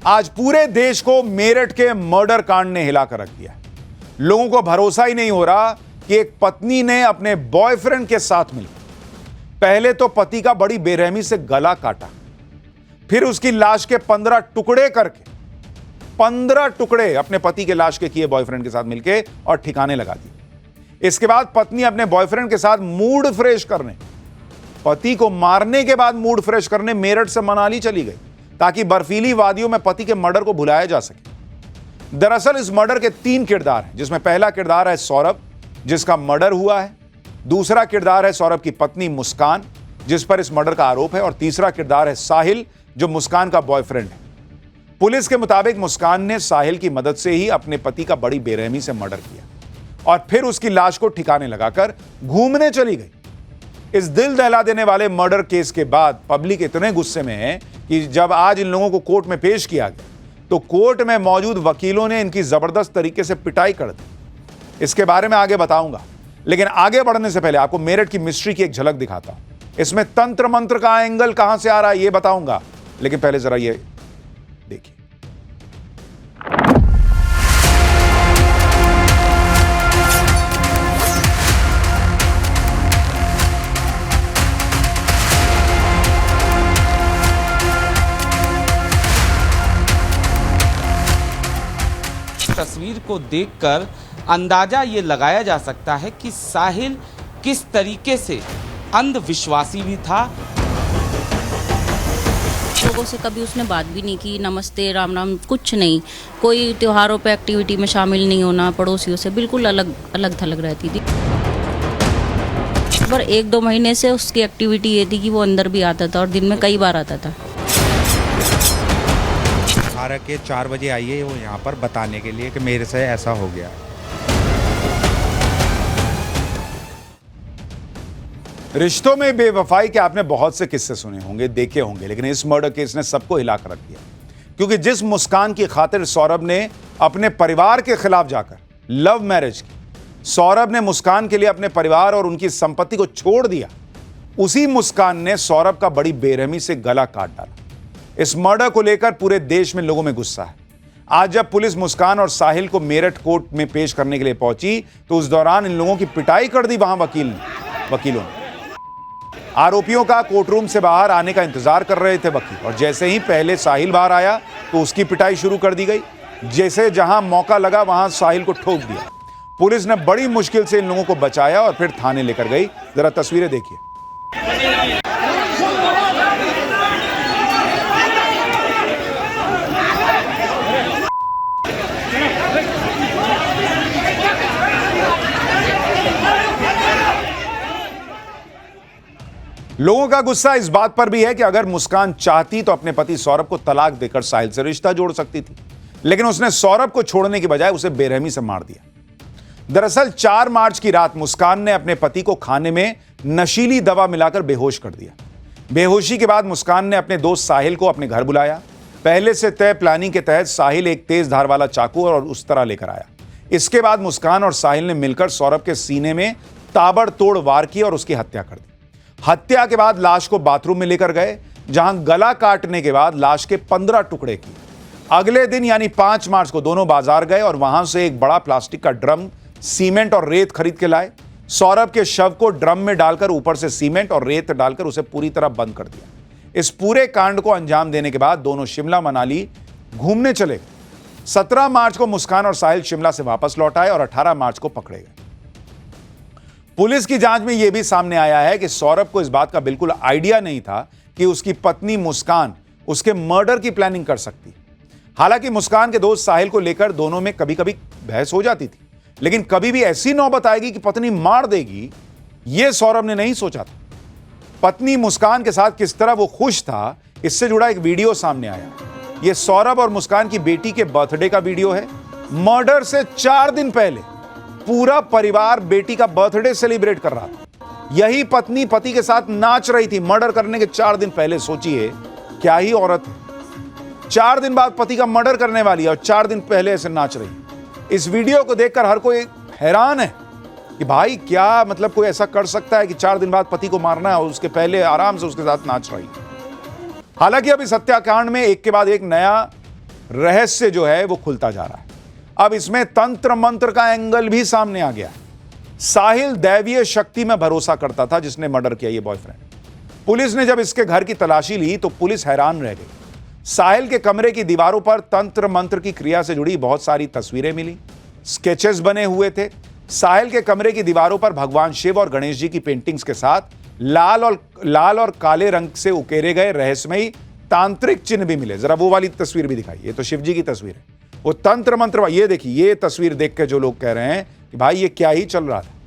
आज पूरे देश को मेरठ के मर्डर कांड ने हिलाकर रख दिया। लोगों को भरोसा ही नहीं हो रहा कि एक पत्नी ने अपने बॉयफ्रेंड के साथ मिलकर पहले तो पति का बड़ी बेरहमी से गला काटा, फिर उसकी लाश के 15 टुकड़े करके 15 टुकड़े अपने पति के लाश के किए बॉयफ्रेंड के साथ मिलकर और ठिकाने लगा दिए। इसके बाद पत्नी अपने बॉयफ्रेंड के साथ मूड फ्रेश करने, पति को मारने के बाद मूड फ्रेश करने मेरठ से मनाली चली गई ताकि बर्फीली वादियों में पति के मर्डर को भुलाया जा सके। दरअसल इस मर्डर के 3 किरदार हैं, जिसमें पहला किरदार है सौरभ, जिसका मर्डर हुआ है। दूसरा किरदार है सौरभ की पत्नी मुस्कान, जिस पर इस मर्डर का आरोप है। और तीसरा किरदार है साहिल, जो मुस्कान का बॉयफ्रेंड है। पुलिस के मुताबिक मुस्कान ने साहिल की मदद से ही अपने पति का बड़ी बेरहमी से मर्डर किया और फिर उसकी लाश को ठिकाने लगाकर घूमने चली गई। इस दिल दहला देने वाले मर्डर केस के बाद पब्लिक इतने गुस्से में है कि जब आज इन लोगों को कोर्ट में पेश किया गया तो कोर्ट में मौजूद वकीलों ने इनकी जबरदस्त तरीके से पिटाई कर दी। इसके बारे में आगे बताऊंगा, लेकिन आगे बढ़ने से पहले आपको मेरठ की मिस्ट्री की एक झलक दिखाता हूं। इसमें तंत्र मंत्र का एंगल कहां से आ रहा है ये बताऊंगा, लेकिन पहले जरा ये देखिए। तस्वीर को देखकर अंदाजा ये लगाया जा सकता है कि साहिल किस तरीके से अंधविश्वासी भी था। लोगों से कभी उसने बात भी नहीं की, नमस्ते राम राम कुछ नहीं, कोई त्योहारों पे एक्टिविटी में शामिल नहीं होना, पड़ोसियों से बिल्कुल अलग अलग थलग रहती थी। पर 1-2 महीने से उसकी एक्टिविटी ये थी कि वो अंदर भी आता था और दिन में कई बार आता था। 12 के 4 बजे आई है वो यहाँ पर बताने के लिए कि मेरे से ऐसा हो गया। रिश्तों में बेवफाई के आपने बहुत से किस्से सुने होंगे, देखे होंगे, लेकिन इस मर्डर केस ने सबको हिलाकर रख दिया। क्योंकि जिस मुस्कान की खातिर सौरभ ने अपने परिवार के खिलाफ जाकर लव मैरिज की, सौरभ ने मुस्कान के लिए अपने परिवार और उनकी संपत्ति को छोड़ दिया, उसी मुस्कान ने सौरभ का बड़ी बेरहमी से गला काट डाला। इस मर्डर को लेकर पूरे देश में लोगों में गुस्सा है। आज जब पुलिस मुस्कान और साहिल को मेरठ कोर्ट में पेश करने के लिए पहुंची तो उस दौरान इन लोगों की पिटाई कर दी वहां वकीलों ने। आरोपियों का कोर्टरूम से बाहर आने का इंतजार कर रहे थे वकील, और जैसे ही पहले साहिल बाहर आया तो उसकी पिटाई शुरू कर दी गई। जैसे जहां मौका लगा वहां साहिल को ठोक दिया। पुलिस ने बड़ी मुश्किल से इन लोगों को बचाया और फिर थाने लेकर गई। जरा तस्वीरें देखिए। लोगों का गुस्सा इस बात पर भी है कि अगर मुस्कान चाहती तो अपने पति सौरभ को तलाक देकर साहिल से रिश्ता जोड़ सकती थी, लेकिन उसने सौरभ को छोड़ने की बजाय उसे बेरहमी से मार दिया। दरअसल 4 मार्च की रात मुस्कान ने अपने पति को खाने में नशीली दवा मिलाकर बेहोश कर दिया। बेहोशी के बाद मुस्कान ने अपने दोस्त साहिल को अपने घर बुलाया। पहले से तय प्लानिंग के तहत साहिल एक तेज धार वाला चाकू और उस तरह लेकर आया। इसके बाद मुस्कान और साहिल ने मिलकर सौरभ के सीने में ताबड़तोड़ वार किया और उसकी हत्या कर दी। हत्या के बाद लाश को बाथरूम में लेकर गए, जहां गला काटने के बाद लाश के 15 टुकड़े किए। अगले दिन यानी 5 मार्च को दोनों बाजार गए और वहां से एक बड़ा प्लास्टिक का ड्रम, सीमेंट और रेत खरीद के लाए। सौरभ के शव को ड्रम में डालकर ऊपर से सीमेंट और रेत डालकर उसे पूरी तरह बंद कर दिया। इस पूरे कांड को अंजाम देने के बाद दोनों शिमला मनाली घूमने चले गए। 17 मार्च को मुस्कान और साहिल शिमला से वापस लौट आए और 18 मार्च को पकड़े गए। पुलिस की जांच में यह भी सामने आया है कि सौरभ को इस बात का बिल्कुल आइडिया नहीं था कि उसकी पत्नी मुस्कान उसके मर्डर की प्लानिंग कर सकती। हालांकि मुस्कान के दोस्त साहिल को लेकर दोनों में कभी कभी बहस हो जाती थी, लेकिन कभी भी ऐसी नौबत आएगी कि पत्नी मार देगी, यह सौरभ ने नहीं सोचा था। पत्नी मुस्कान के साथ किस तरह वो खुश था, इससे जुड़ा एक वीडियो सामने आया। यह सौरभ और मुस्कान की बेटी के बर्थडे का वीडियो है। मर्डर से 4 दिन पहले पूरा परिवार बेटी का बर्थडे सेलिब्रेट कर रहा था। यही पत्नी पति के साथ नाच रही थी मर्डर करने के 4 दिन पहले। सोचिए क्या ही औरत है, 4 दिन बाद पति का मर्डर करने वाली है और 4 दिन पहले ऐसे नाच रही है। इस वीडियो को देखकर हर कोई हैरान है कि भाई क्या मतलब कोई ऐसा कर सकता है कि 4 दिन बाद पति को मारना है और उसके पहले आराम से उसके साथ नाच रही है। हालांकि अब इस हत्याकांड में एक के बाद एक नया रहस्य जो है वो खुलता जा रहा है। अब इसमें तंत्र मंत्र का एंगल भी सामने आ गया है। साहिल दैवीय शक्ति में भरोसा करता था जिसने मर्डर किया ये बॉयफ्रेंड। पुलिस ने जब इसके घर की तलाशी ली तो पुलिस हैरान रह गई। साहिल के कमरे की दीवारों पर तंत्र मंत्र की क्रिया से जुड़ी बहुत सारी तस्वीरें मिली, स्केचेस बने हुए थे। साहिल के कमरे की दीवारों पर भगवान शिव और गणेश जी की पेंटिंग्स के साथ लाल और काले रंग से उकेरे गए रहस्यमयी तांत्रिक चिन्ह भी मिले। जरा वो वाली तस्वीर भी दिखाई, ये तो शिव जी की तस्वीर है, वो तंत्र मंत्र। ये देखिए, ये तस्वीर देख के जो लोग कह रहे हैं कि भाई ये क्या ही चल रहा था।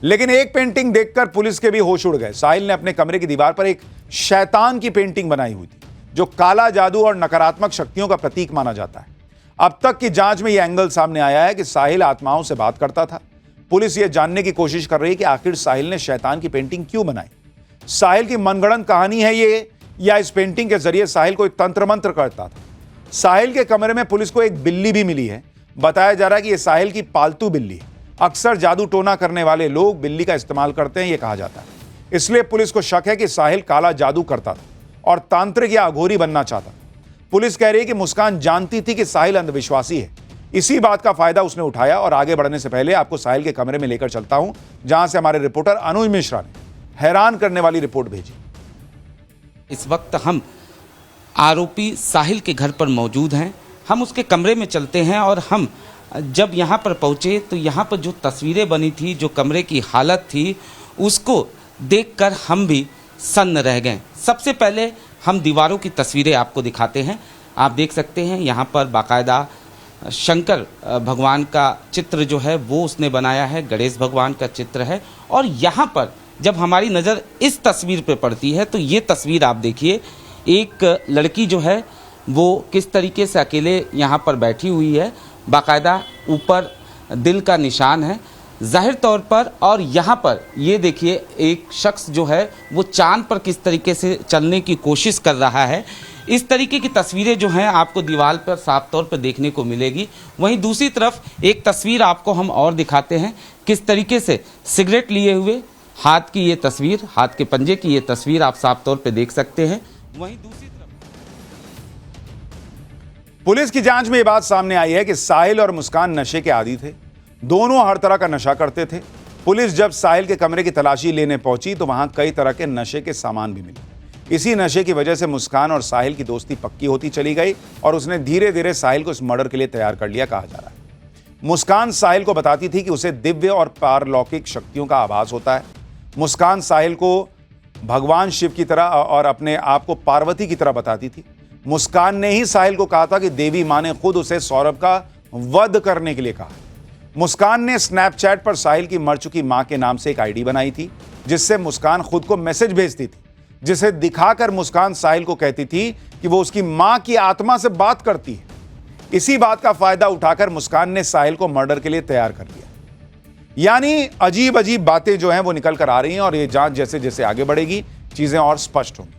लेकिन एक पेंटिंग देखकर पुलिस के भी होश उड़ गए। साहिल ने अपने कमरे की दीवार पर एक शैतान की पेंटिंग बनाई हुई थी जो काला जादू और नकारात्मक शक्तियों का प्रतीक माना जाता है। अब तक की जांच में यह एंगल सामने आया है कि साहिल आत्माओं से बात करता था। पुलिस यह जानने की कोशिश कर रही है कि आखिर साहिल ने शैतान की पेंटिंग क्यों बनाई। साहिल की मनगढ़ंत कहानी है ये, या इस पेंटिंग के जरिए साहिल कोई तंत्र मंत्र करता था। साहिल के कमरे में पुलिस को एक बिल्ली भी मिली है। बताया जा रहा है कि यह साहिल की पालतू बिल्ली है। अक्सर जादू टोना करने वाले लोग बिल्ली का इस्तेमाल करते हैं, यह कहा जाता है। इसलिए पुलिस को शक है कि साहिल काला जादू करता था और तांत्रिक या अघोरी बनना चाहता। पुलिस कह रही है कि मुस्कान जानती थी कि साहिल अंधविश्वासी है। इसी बात का फायदा उसने उठाया। और आगे बढ़ने से पहले आपको साहिल के कमरे में लेकर चलता हूं, जहां से हमारे रिपोर्टर अनुज मिश्रा ने हैरान करने वाली रिपोर्ट भेजी। इस वक्त हम आरोपी साहिल के घर पर मौजूद हैं। हम उसके कमरे में चलते हैं और हम जब यहाँ पर पहुँचे तो यहाँ पर जो तस्वीरें बनी थी, जो कमरे की हालत थी, उसको देखकर हम भी सन्न रह गए। सबसे पहले हम दीवारों की तस्वीरें आपको दिखाते हैं। आप देख सकते हैं यहाँ पर बाकायदा शंकर भगवान का चित्र जो है वो उसने बनाया है, गणेश भगवान का चित्र है। और यहाँ पर जब हमारी नज़र इस तस्वीर पे पड़ती है तो ये तस्वीर आप देखिए, एक लड़की जो है वो किस तरीके से अकेले यहाँ पर बैठी हुई है। बाकायदा ऊपर दिल का निशान है जाहिर तौर पर। और यहाँ पर ये देखिए, एक शख्स जो है वो चांद पर किस तरीके से चलने की कोशिश कर रहा है। इस तरीके की तस्वीरें जो हैं आपको दीवार पर साफ तौर पर देखने को मिलेगी। वहीं दूसरी तरफ एक तस्वीर आपको हम और दिखाते हैं, किस तरीके से सिगरेट लिए हुए हाथ की ये तस्वीर, हाथ के पंजे की ये तस्वीर आप साफ तौर पर देख सकते हैं। वहीं दूसरी तरफ पुलिस की जांच में यह बात सामने आई है कि साहिल और मुस्कान नशे के आदी थे। दोनों हर तरह का नशा करते थे। पुलिस जब साहिल के कमरे की तलाशी लेने पहुंची तो वहां कई तरह के नशे के सामान भी मिले। इसी नशे की वजह से मुस्कान और साहिल की दोस्ती पक्की होती चली गई और उसने धीरे धीरे साहिल को इस मर्डर के लिए तैयार कर लिया, कहा जा रहा है। मुस्कान साहिल को बताती थी कि उसे दिव्य और पारलौकिक शक्तियों का आभास होता है। मुस्कान साहिल को भगवान शिव की तरह और अपने आप को पार्वती की तरह बताती थी। मुस्कान ने ही साहिल को कहा था कि देवी मां ने खुद उसे सौरभ का वध करने के लिए कहा। मुस्कान ने स्नैपचैट पर साहिल की मर चुकी मां के नाम से एक आईडी बनाई थी, जिससे मुस्कान खुद को मैसेज भेजती थी, जिसे दिखाकर मुस्कान साहिल को कहती थी कि वो उसकी मां की आत्मा से बात करती है। इसी बात का फायदा उठाकर मुस्कान ने साहिल को मर्डर के लिए तैयार कर लिया। यानी अजीब अजीब बातें जो हैं वो निकल कर आ रही हैं और ये जांच जैसे जैसे आगे बढ़ेगी चीजें और स्पष्ट होंगी।